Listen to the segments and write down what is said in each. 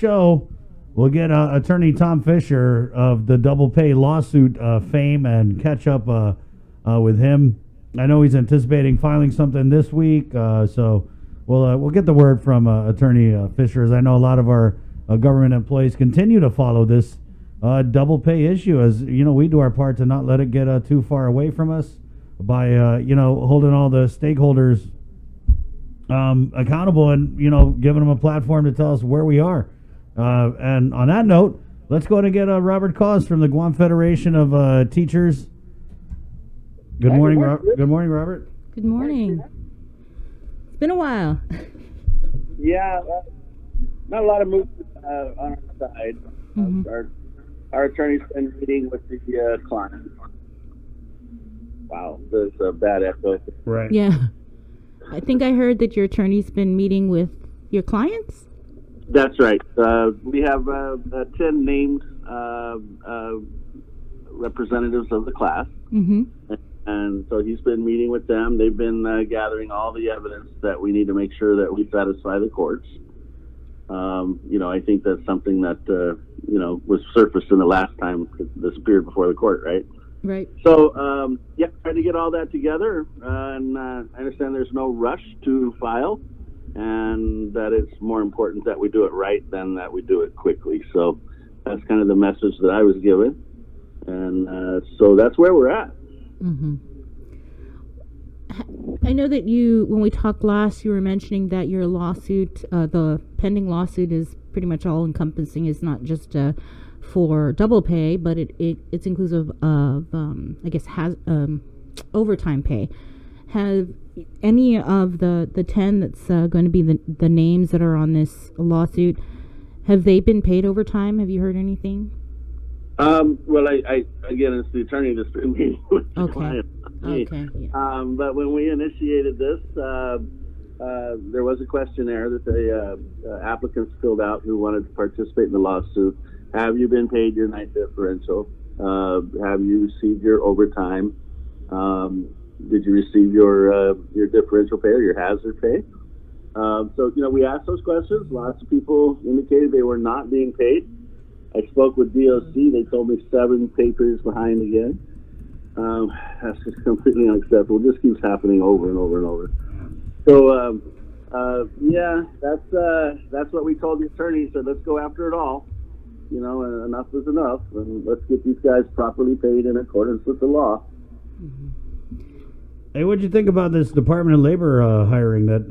show, we'll get Attorney Tom Fisher of the double pay lawsuit fame and catch up with him. I know he's anticipating filing something this week, so we'll get the word from Attorney Fisher, as I know a lot of our government employees continue to follow this double pay issue, as we do our part to not let it get too far away from us by holding all the stakeholders accountable and giving them a platform to tell us where we are. And on that note, let's go ahead and get Robert Koss from the Guam Federation of Teachers. Good morning, Good morning, Robert. Good morning. It's been a while. Yeah, not a lot of movement on our side. Mm-hmm. Our attorney's been meeting with the client. Wow, there's a bad echo. Right. Yeah. I think I heard that your attorney's been meeting with your clients? That's right. We have 10 named representatives of the class. Mm-hmm. And so he's been meeting with them. They've been gathering all the evidence that we need to make sure that we satisfy the courts. I think that's something that, was surfaced in the last time this appeared before the court, right? Right. So, trying to get all that together. And I understand there's no rush to file, and that it's more important that we do it right than that we do it quickly. So that's kind of the message that I was given. And so that's where we're at. Mm-hmm. I know that when we talked last, you were mentioning that your lawsuit, the pending lawsuit, is pretty much all encompassing. It's not just for double pay, but it's inclusive of, has overtime pay. Have any of the 10 that's going to be the names that are on this lawsuit, have they been paid overtime? Have you heard anything? Well, I again, it's the attorney that's been meeting with the client. Okay. Yeah. But when we initiated this, there was a questionnaire that the applicants filled out who wanted to participate in the lawsuit. Have you been paid your night differential? Have you received your overtime? Did you receive your differential pay or your hazard pay? So we asked those questions. Lots of people indicated they were not being paid. I spoke with DOC. They told me 7 pay periods behind again. That's just completely unacceptable. It just keeps happening over and over and over. So, that's what we told the attorney. Said, let's go after it all. Enough is enough, and let's get these guys properly paid in accordance with the law. Mm-hmm. Hey, what'd you think about this Department of Labor hiring that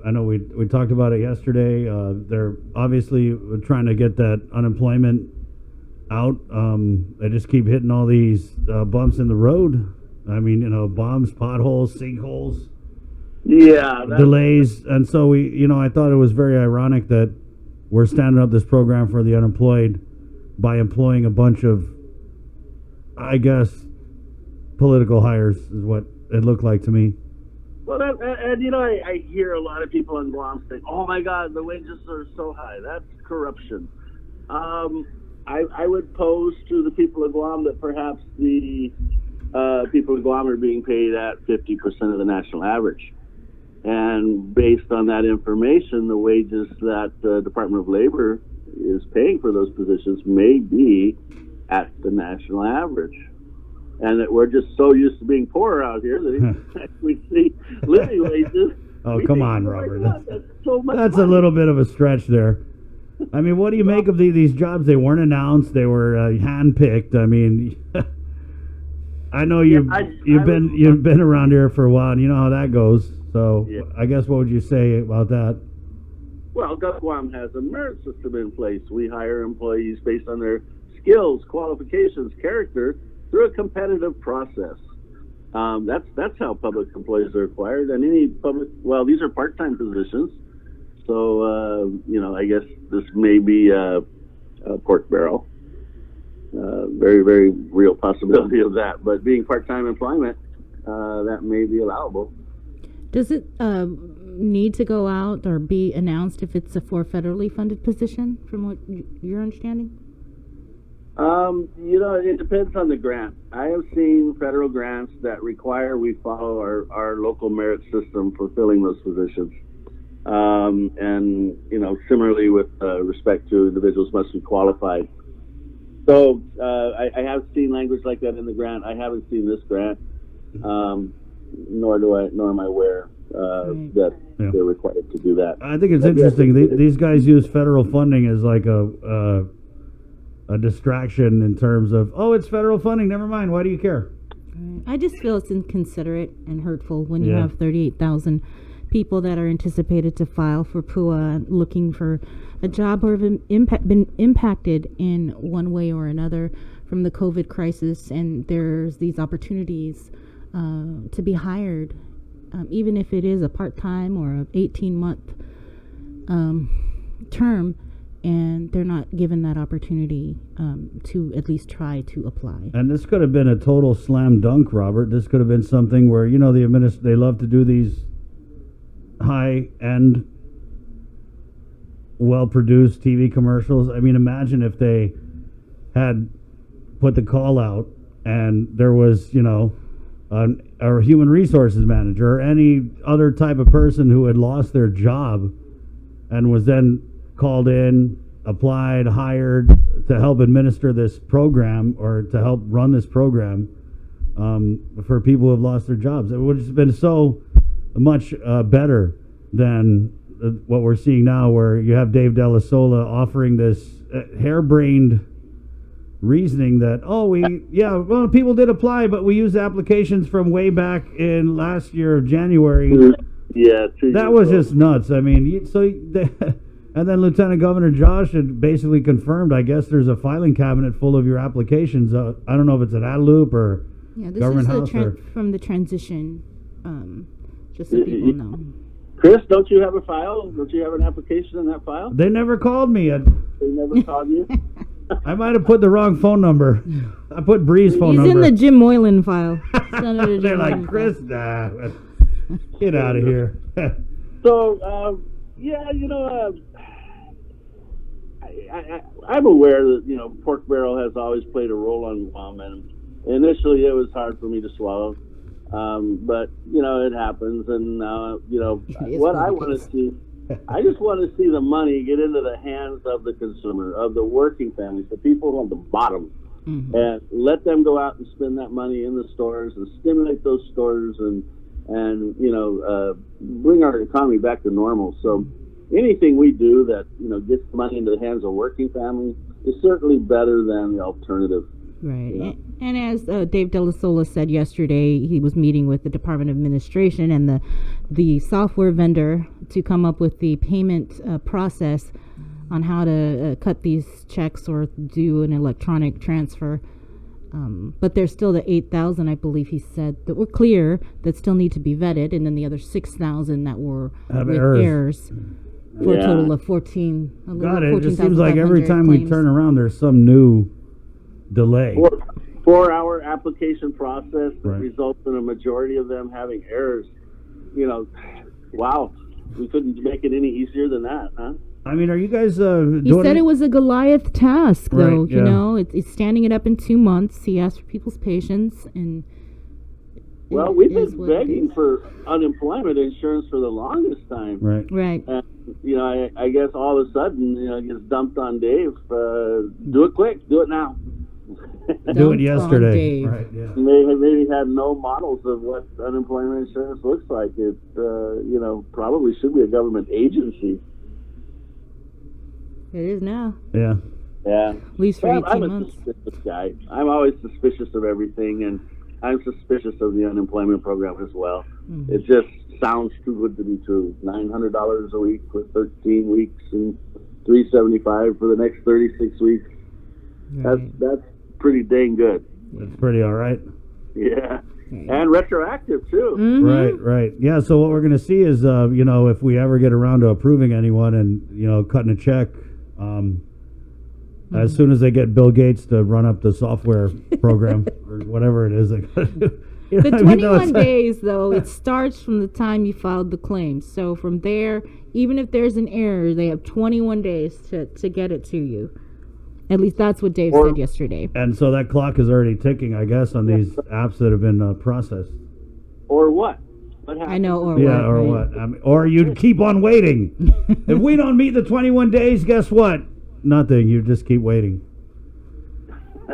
I know we talked about it yesterday? They're obviously trying to get that unemployment out. They just keep hitting all these bumps in the road. I mean, bombs, potholes, sinkholes, delays. And so I thought it was very ironic that we're standing up this program for the unemployed by employing a bunch of, I guess, political hires is what it looked like to me. Well, I hear a lot of people in Guam saying, "Oh my God, the wages are so high. That's corruption." I would pose to the people of Guam that perhaps the people of Guam are being paid at 50% of the national average, and based on that information, the wages that the Department of Labor is paying for those positions may be at the national average. And that we're just so used to being poor out here that we see living wages. Oh, come on, Robert. That's so much that's money. a little bit of a stretch there. I mean, what do you make of these jobs? They weren't announced. They were handpicked. I mean, I know you've been around here for a while, and you know how that goes. So I guess what would you say about that? Well, Guam has a merit system in place. We hire employees based on their skills, qualifications, character, through a competitive process. That's how public employees are acquired. And these are part-time positions. So, I guess this may be a pork barrel. Very, very real possibility of that. But being part-time employment, that may be allowable. Does it need to go out or be announced if it's a federally funded position, from what you're understanding? It depends on the grant. I have seen federal grants that require we follow our local merit system for filling those positions. And similarly with respect to individuals must be qualified. So I have seen language like that in the grant. I haven't seen this grant, nor am I aware that they're required to do that. I think it's interesting. These guys use federal funding as like a distraction in terms of, oh, it's federal funding. Never mind. Why do you care? I just feel it's inconsiderate and hurtful when you have 38,000 people that are anticipated to file for PUA looking for a job or have been impacted in one way or another from the COVID crisis, and there's these opportunities to be hired, even if it is a part-time or an 18-month term, and they're not given that opportunity to at least try to apply. And this could have been a total slam dunk, Robert. This could have been something where, they love to do these high-end, well-produced TV commercials. I mean, imagine if they had put the call out and there was, a human resources manager or any other type of person who had lost their job and was then called in, applied, hired to help administer this program or to help run this program for people who have lost their jobs. It would have been so much better than what we're seeing now, where you have Dave Della Sola offering this harebrained reasoning that, people did apply, but we used applications from way back in last year, January. Yeah, that was just nuts. I mean, and then Lieutenant Governor Josh had basically confirmed, I guess there's a filing cabinet full of your applications. I don't know if it's at Adelup or Government House. From the transition, just so people know. Chris, don't you have a file? Don't you have an application in that file? They never called me yet. They never called you? I might have put the wrong phone number. I put Bree's phone number. He's in the Jim Moylan file. They're like, Chris, get out of here. So, I'm aware that, pork barrel has always played a role on Guam, and initially it was hard for me to swallow. But, it happens, and, what I want to see, I just want to see the money get into the hands of the consumer, of the working families, the people on the bottom, and let them go out and spend that money in the stores and stimulate those stores and bring our economy back to normal. So anything we do that, gets money into the hands of working families is certainly better than the alternative. Right. And as Dave Della Sola said yesterday, he was meeting with the Department of Administration and the software vendor to come up with the payment process on how to cut these checks or do an electronic transfer. But there's still the 8,000, I believe he said, that were clear that still need to be vetted, and then the other 6,000 that were with errors. For a total of 14. Got it. It just seems like every time we turn around, there's some new delay. For our application process that results in a majority of them having errors, wow, we couldn't make it any easier than that, huh? I mean, are you guys He said it was a Goliath task, though. Right, it's standing it up in 2 months. He asked for people's patience, and well, we've been begging for unemployment insurance for the longest time. Right. And, I guess all of a sudden, it gets dumped on Dave. Do it quick. Do it now. Do it yesterday. Right, yeah. Maybe had no models of what unemployment insurance looks like. It, probably should be a government agency. It is now. Yeah. Yeah. At least for 18 months. I'm a suspicious guy. I'm always suspicious of everything, and I'm suspicious of the unemployment program as well. Mm-hmm. It just sounds too good to be true. $900 a week for 13 weeks and $375 for the next 36 weeks. Right. That's pretty dang good. That's pretty all right. Yeah. And retroactive too. Mm-hmm. Right. Yeah, so what we're going to see is, if we ever get around to approving anyone and, cutting a check, as soon as they get Bill Gates to run up the software program or whatever it is. The 21 days, though, it starts from the time you filed the claim. So from there, even if there's an error, they have 21 days to get it to you. At least that's what Dave said yesterday. And so that clock is already ticking, I guess, on these apps that have been processed. Or what? What happens? I know, or Yeah, what, or right? what? I mean, or you'd keep on waiting. If we don't meet the 21 days, guess what? Nothing. You just keep waiting.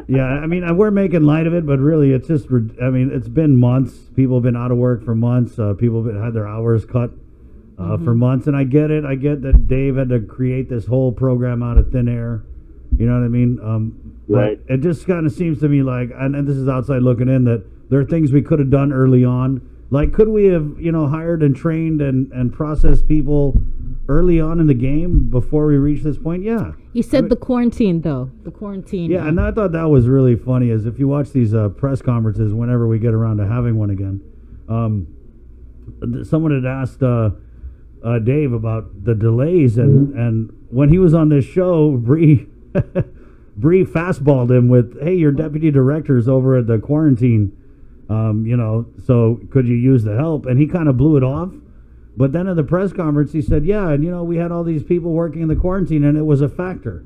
Yeah, I mean, we're making light of it, but really, it's just, I mean, it's been months. People have been out of work for months. People have had their hours cut for months. And I get it. I get that Dave had to create this whole program out of thin air. You know what I mean? Right. But it just kind of seems to me like, and this is outside looking in, that there are things we could have done early on. Like, could we have, hired and trained and processed people early on in the game before we reached this point? Yeah. You said the quarantine, though. The quarantine. Yeah, and I thought that was really funny, is if you watch these press conferences, whenever we get around to having one again, someone had asked Dave about the delays, and when he was on this show, Bree fastballed him with, "Hey, your deputy director's over at the quarantine, so could you use the help?" And he kind of blew it off. But then at the press conference, he said, "Yeah, and we had all these people working in the quarantine, and it was a factor."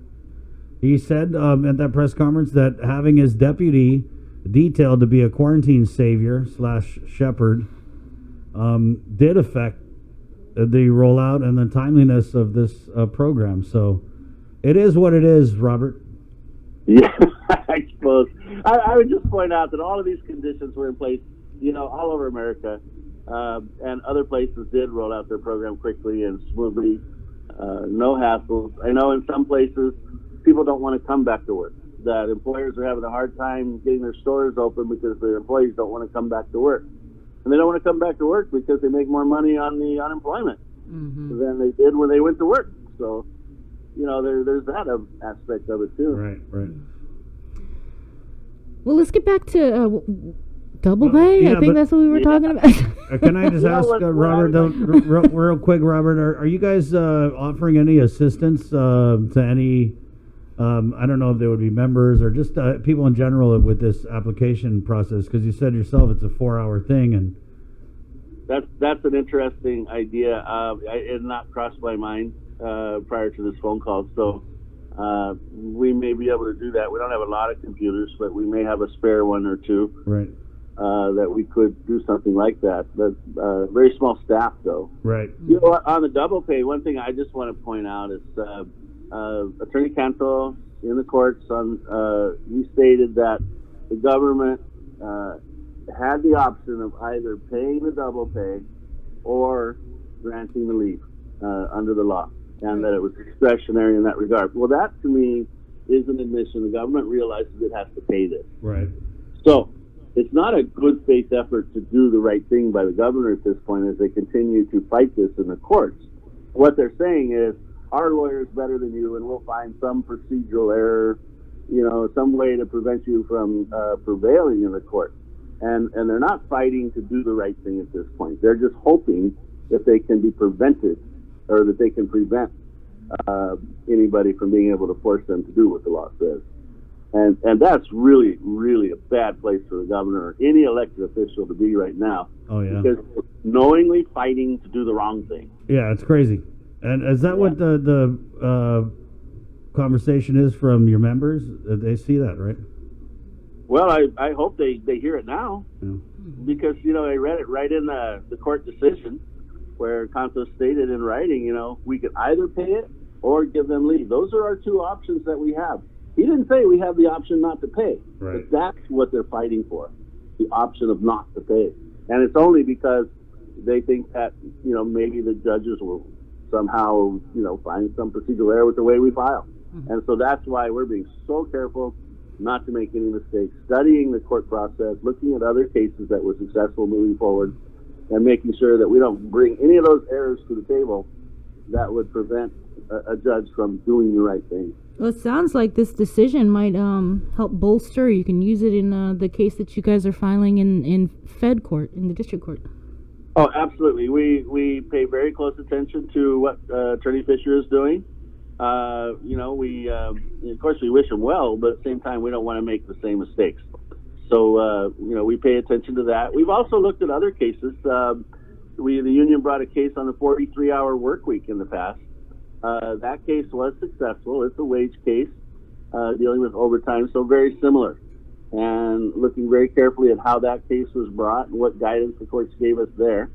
He said at that press conference that having his deputy detailed to be a quarantine savior / shepherd did affect the rollout and the timeliness of this program. So it is what it is, Robert. Yeah, I suppose. I would just point out that all of these conditions were in place, all over America. And other places did roll out their program quickly and smoothly, no hassles. I know in some places people don't want to come back to work, that employers are having a hard time getting their stores open because their employees don't want to come back to work. And they don't want to come back to work because they make more money on the unemployment than they did when they went to work. So, there's that aspect of it too. Right. Well, let's get back to double pay. yeah, I think that's what we were talking about. Can I just ask Robert, real quick, Robert, are you guys offering any assistance to any, I don't know if they would be members or just people in general with this application process? Because you said yourself it's a 4-hour thing, and that's an interesting idea. It had not crossed my mind prior to this phone call, so we may be able to do that. We don't have a lot of computers, but we may have a spare one or two. Right. That we could do something like that. But very small staff, though. Right. On the double pay, one thing I just want to point out is Attorney Canto in the courts, he stated that the government had the option of either paying the double pay or granting the leave under the law, and that it was discretionary in that regard. Well, that to me is an admission. The government realizes it has to pay this. Right. So it's not a good faith effort to do the right thing by the governor at this point as they continue to fight this in the courts. What they're saying is, our lawyer is better than you, and we'll find some procedural error, some way to prevent you from prevailing in the court. And they're not fighting to do the right thing at this point. They're just hoping that they can be prevented, or that they can prevent anybody from being able to force them to do what the law says. And that's really, really a bad place for the governor or any elected official to be right now. Oh, yeah. Because they're knowingly fighting to do the wrong thing. Yeah, it's crazy. And is that what the conversation is from your members? They see that, right? Well, I hope they hear it now. Yeah. Because, I read it right in the court decision where Canto stated in writing, we could either pay it or give them leave. Those are our two options that we have. He didn't say we have the option not to pay. Right. But that's what they're fighting for, the option of not to pay. And it's only because they think that, maybe the judges will somehow, find some procedural error with the way we file. Mm-hmm. And so that's why we're being so careful not to make any mistakes, studying the court process, looking at other cases that were successful moving forward, and making sure that we don't bring any of those errors to the table that would prevent a judge from doing the right thing. Well, it sounds like this decision might help bolster. You can use it in the case that you guys are filing in Fed court, in the district court. Oh, absolutely. We pay very close attention to what Attorney Fisher is doing. Of course, we wish him well, but at the same time, we don't want to make the same mistakes. So, we pay attention to that. We've also looked at other cases. The union brought a case on the 43-hour work week in the past. That case was successful. It's a wage case dealing with overtime, so very similar. And looking very carefully at how that case was brought and what guidance the courts gave us there.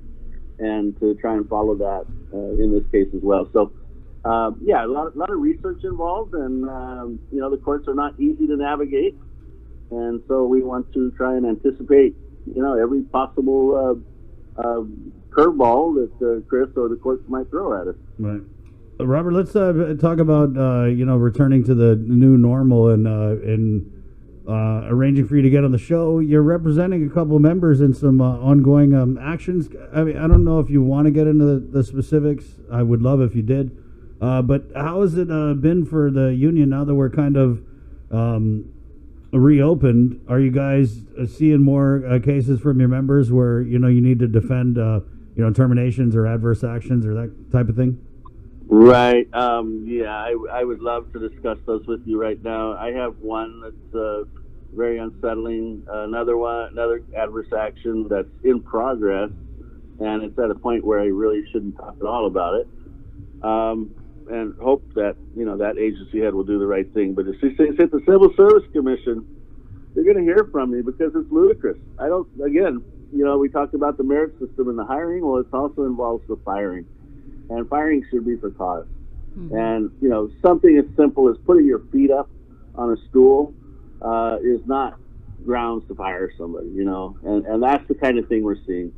and to try and follow that in this case as well. So, yeah, a lot of research involved, and the courts are not easy to navigate, and so we want to try and anticipate every possible curveball that Chris or the courts might throw at us. Right. Robert, let's talk about returning to the new normal and arranging for you to get on the show. You're representing a couple of members in some ongoing actions. I mean, I don't know if you want to get into the specifics. I would love if you did. But how has it been for the union now that we're kind of reopened? Are you guys seeing more cases from your members where you need to defend terminations or adverse actions or that type of thing? Right. Yeah, I would love to discuss those with you right now. I have one that's very unsettling. Another adverse action that's in progress, and it's at a point where I really shouldn't talk at all about it. And hope that that agency head will do the right thing. But if she says hit the Civil Service Commission, you're going to hear from me because it's ludicrous. We talked about the merit system and the hiring. Well, it also involves the firing. And firing should be for cause. Mm-hmm. And, something as simple as putting your feet up on a stool is not grounds to fire somebody, and that's the kind of thing we're seeing.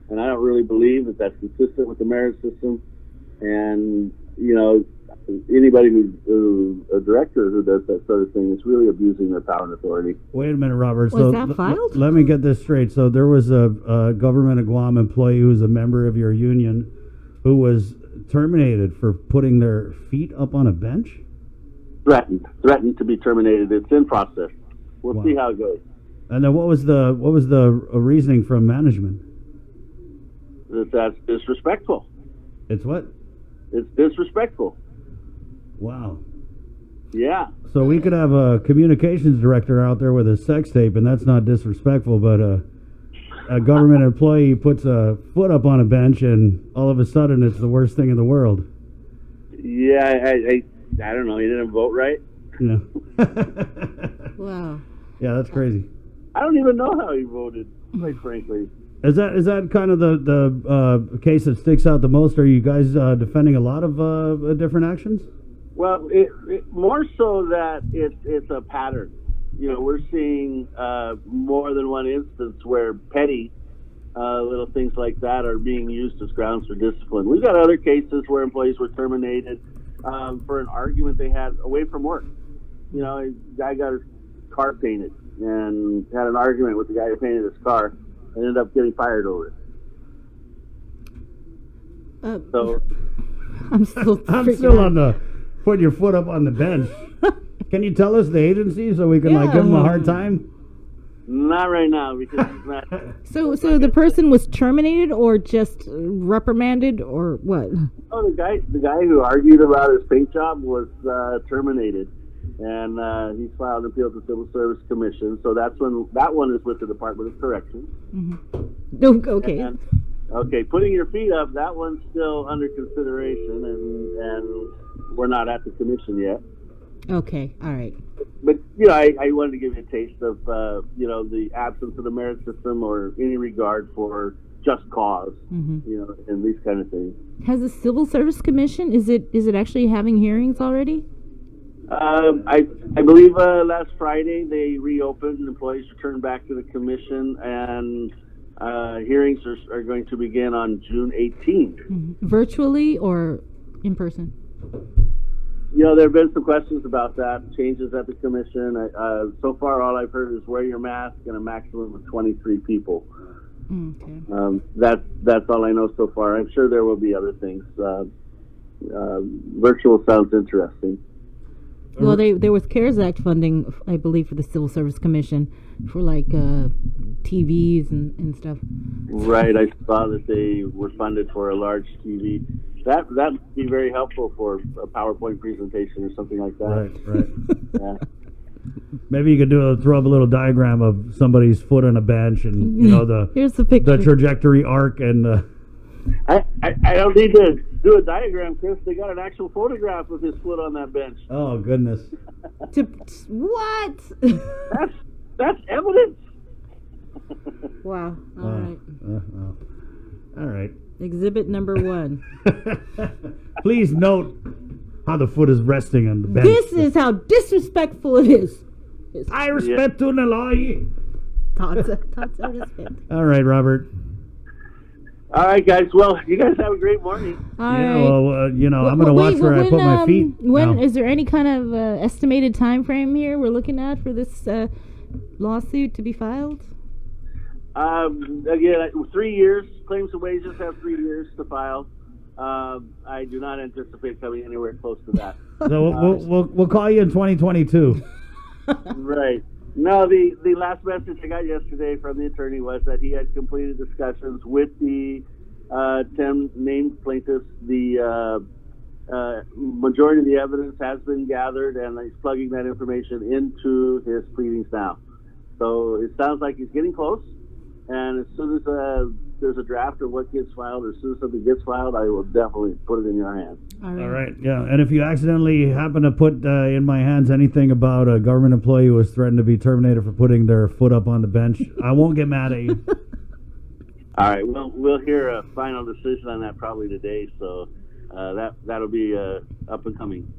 And I don't really believe that that's consistent with the merit system. And, anybody who's a director who does that sort of thing is really abusing their power and authority. Wait a minute, Robert. Was that filed? Let me get this straight. So there was a government of Guam employee who was a member of your union who was terminated for putting their feet up on a bench? Threatened to be terminated. It's in process. We'll see how it goes. And then what was the reasoning from management? That's disrespectful. It's what? It's disrespectful. Wow. Yeah. So we could have a communications director out there with a sex tape, and that's not disrespectful, but a government employee puts a foot up on a bench, and all of a sudden it's the worst thing in the world. Yeah, I don't know. He didn't vote right. Yeah. Wow. Yeah, that's crazy. I don't even know how he voted, quite frankly. Is that kind of the case that sticks out the most? Are you guys defending a lot of different actions? Well, it more so that it's a pattern. We're seeing more than one instance where petty little things like that are being used as grounds for discipline. We've got other cases where employees were terminated for an argument they had away from work. A guy got his car painted and had an argument with the guy who painted his car and ended up getting fired over it. So I'm still on the putting your foot up on the bench. Can you tell us the agency so we can give them a hard time? Not right now because it's not. So the person was terminated or just reprimanded or what? Oh, the guy who argued about his paint job was terminated, and he's filed an appeal to the Civil Service Commission. So that one is with the Department of Corrections. Mm-hmm. Okay. Okay, putting your feet up, that one's still under consideration, and we're not at the commission yet. Okay, all right. But, I wanted to give you a taste of, the absence of the merit system or any regard for just cause, and these kind of things. Has the Civil Service Commission, is it actually having hearings already? I believe last Friday they reopened and employees returned back to the commission, and hearings are going to begin on June 18th. Mm-hmm. Virtually or in person? There have been some questions about that, changes at the commission. So far, all I've heard is wear your mask and a maximum of 23 people. Okay. That's all I know so far. I'm sure there will be other things. Virtual sounds interesting. Well, there was CARES Act funding, I believe, for the Civil Service Commission for TVs and stuff. Right, I saw that they were funded for a large TV. That would be very helpful for a PowerPoint presentation or something like that. Right. Yeah. Maybe you could throw up a little diagram of somebody's foot on a bench and here's the picture, the trajectory arc and. I don't need to do a diagram, Chris. They got an actual photograph of his foot on that bench. Oh goodness! What? That's evidence. Wow. All right. All right. Exhibit number 1. Please note how the foot is resting on the bench. This is how disrespectful it is. I respect to the law. Thoughts of respect. All right, Robert. All right, guys. Well, you guys have a great morning. All Yeah, right. well, I'm going to watch where I put my feet. When now. is there any kind of estimated time frame here we're looking at for this lawsuit to be filed? Again, 3 years. Claims and wages have 3 years to file. I do not anticipate coming anywhere close to that. So we'll call you in 2022. Right. No, the last message I got yesterday from the attorney was that he had completed discussions with the 10 named plaintiffs. The majority of the evidence has been gathered, and he's plugging that information into his pleadings now. So it sounds like he's getting close. And as soon as there's a draft of what gets filed, or as soon as something gets filed, I will definitely put it in your hands. All All right, yeah. And if you accidentally happen to put in my hands anything about a government employee who was threatened to be terminated for putting their foot up on the bench, I won't get mad at you. All right, we'll hear a final decision on that probably today. So that'll be up and coming.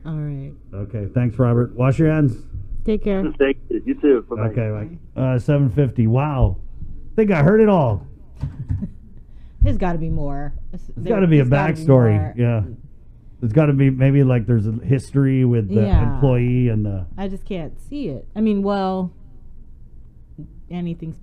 All right. Okay, thanks, Robert. Wash your hands. Take care. Thank you. You too. Bye-bye. Okay, bye. 7:50. Wow. I think I heard it all. There's got to be more. There's got to be a backstory. Yeah. There's got to be maybe like there's a history with the employee and the. I just can't see it. I mean, well, anything's